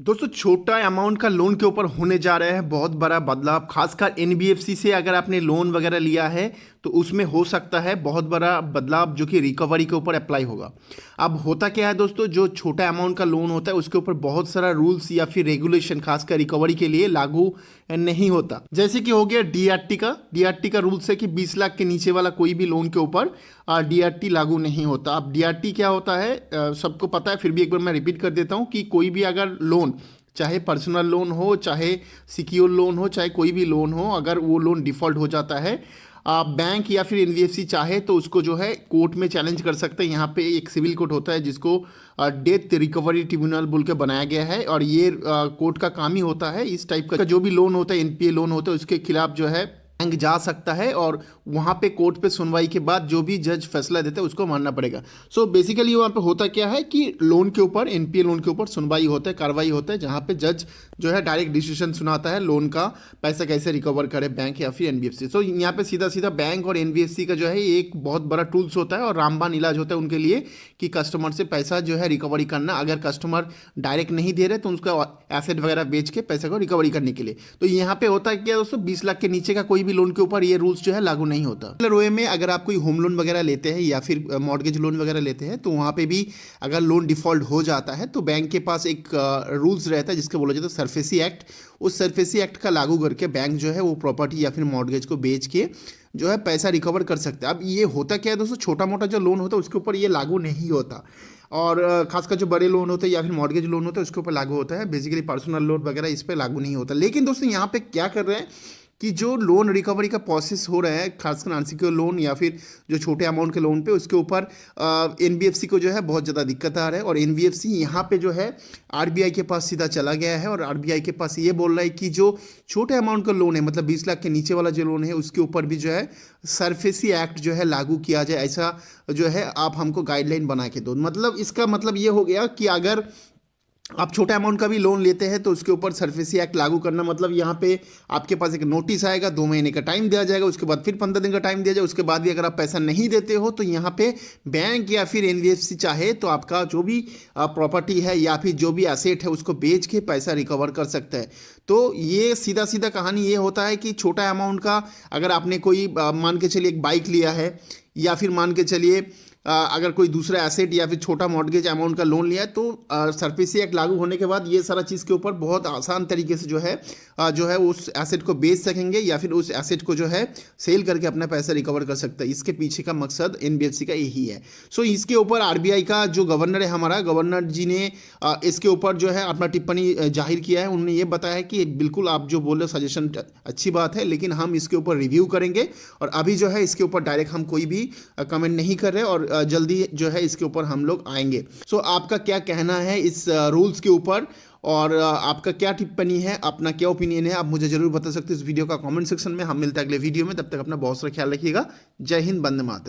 दोस्तों छोटा अमाउंट का लोन के ऊपर होने जा रहा है बहुत बड़ा बदलाव। खासकर एनबीएफसी से अगर आपने लोन वगैरह लिया है तो उसमें हो सकता है बहुत बड़ा बदलाव जो कि रिकवरी के ऊपर अप्लाई होगा। अब होता क्या है दोस्तों, जो छोटा अमाउंट का लोन होता है उसके ऊपर बहुत सारा रूल्स या फिर रेगुलेशन खासकर रिकवरी के लिए लागू नहीं होता। जैसे कि हो गया डीआरटी का रूल्स है कि 20 लाख के नीचे वाला कोई भी लोन के ऊपर डीआरटी लागू नहीं होता। अब डीआरटी क्या होता है सबको पता है, फिर भी एक बार मैं रिपीट कर देता हूँ कि कोई भी अगर लोन, चाहे पर्सनल लोन हो, चाहे सिक्योर लोन हो, चाहे कोई भी लोन हो, अगर वो लोन डिफ़ॉल्ट हो जाता है, बैंक या फिर एनबीएफसी चाहे तो उसको जो है कोर्ट में चैलेंज कर सकते हैं। यहाँ पे एक सिविल कोर्ट होता है जिसको डेथ रिकवरी ट्रिब्यूनल बोल के बनाया गया है, और ये कोर्ट का काम ही होता है इस टाइप का जो भी लोन होता है, एनपीए लोन होता है, उसके खिलाफ जो है बैंक जा सकता है और वहाँ पे कोर्ट पे सुनवाई के बाद जो भी जज फैसला देता है उसको मानना पड़ेगा। सो बेसिकली वहाँ पे होता क्या है कि लोन के ऊपर, एनपीए लोन के ऊपर सुनवाई होता है, कार्रवाई होता है, जहाँ पे जज जो है डायरेक्ट डिसीजन सुनाता है लोन का पैसा कैसे रिकवर करे बैंक या फिर एनबीएफसी। सो यहाँ पे सीधा सीधा बैंक और एनबीएफसी का जो है एक बहुत बड़ा टूल्स होता है और रामबाण इलाज होता है उनके लिए कि कस्टमर से पैसा जो है रिकवरी करना। अगर कस्टमर डायरेक्ट नहीं दे रहे तो उसका एसेट वगैरह बेच के पैसे को रिकवरी करने के लिए। तो यहाँ पे होता है क्या दोस्तों, 20 लाख के नीचे का कोई भी लोन के ऊपर ये रूल्स जो है लागू नहीं होता। रोए में अगर आप कोई होम लोन वगैरह लेते हैं या फिर मॉर्गेज लोन वगैरह लेते हैं तो वहाँ पे भी अगर लोन डिफॉल्ट हो जाता है तो बैंक के पास एक रूल्स रहता है जिसको बोला जाता है सरफेसी एक्ट। उस सरफेसी एक्ट का लागू करके बैंक जो है वो प्रॉपर्टी या फिर मॉर्गेज को बेच के जो है पैसा रिकवर कर सकते हैं। अब ये होता क्या है दोस्तों, छोटा मोटा जो लोन होता है उसके ऊपर ये लागू नहीं होता, और खासकर जो बड़े लोन होते हैं या फिर मॉर्गेज लोन होता है उसके ऊपर लागू होता है। बेसिकली पर्सनल लोन वगैरह इस पर लागू नहीं होता। लेकिन दोस्तों यहाँ पे क्या कर रहे हैं कि जो लोन रिकवरी का प्रोसेस हो रहा है खासकर अनसिक्योर लोन या फिर जो छोटे अमाउंट के लोन पे, उसके ऊपर एनबीएफसी को जो है बहुत ज़्यादा दिक्कत आ रहा है। और एनबीएफसी यहाँ पे जो है आरबीआई के पास सीधा चला गया है और आरबीआई के पास ये बोल रहा है कि जो छोटे अमाउंट का लोन है, मतलब 20 लाख के नीचे वाला जो लोन है, उसके ऊपर भी जो है सरफेसी एक्ट जो है लागू किया जाए, ऐसा जो है आप हमको गाइडलाइन बना के दो। मतलब इसका मतलब ये हो गया कि अगर आप छोटा अमाउंट का भी लोन लेते हैं तो उसके ऊपर सरफेसी एक्ट लागू करना, मतलब यहाँ पे आपके पास एक नोटिस आएगा, 2 महीने का टाइम दिया जाएगा, उसके बाद फिर 15 दिन का टाइम दिया जाएगा। उसके बाद भी अगर आप पैसा नहीं देते हो तो यहाँ पे बैंक या फिर एनबीएफसी चाहे तो आपका जो भी प्रॉपर्टी है या फिर जो भी एसेट है उसको बेच के पैसा रिकवर कर सकता है। तो ये सीधा सीधा कहानी ये होता है कि छोटा अमाउंट का अगर आपने कोई मान के चलिए एक बाइक लिया है, या फिर मान के चलिए अगर कोई दूसरा एसेट या फिर छोटा मॉर्गेज अमाउंट का लोन लिया है, तो सरफेसी एक्ट लागू होने के बाद ये सारा चीज़ के ऊपर बहुत आसान तरीके से जो है उस एसेट को बेच सकेंगे या फिर उस एसेट को जो है सेल करके अपना पैसा रिकवर कर सकता है। इसके पीछे का मकसद एनबीएफसी का यही है। सो इसके ऊपर आरबीआई का जो गवर्नर है, हमारा गवर्नर जी ने इसके ऊपर जो है अपना टिप्पणी जाहिर किया है। उन्होंने ये बताया कि बिल्कुल आप जो बोल रहे हो सजेशन अच्छी बात है, लेकिन हम इसके ऊपर रिव्यू करेंगे और अभी जो है इसके ऊपर डायरेक्ट हम कोई भी कमेंट नहीं कर रहे और जल्दी जो है इसके ऊपर हम लोग आएंगे। सो आपका क्या कहना है इस रूल्स के ऊपर, और आपका क्या टिप्पणी है, अपना क्या ओपिनियन है, आप मुझे जरूर बता सकते हैं इस वीडियो का कमेंट सेक्शन में। हम मिलते हैं अगले वीडियो में, तब तक अपना बहुत सारा ख्याल रखिएगा। जय हिंद, वंदे मातरम।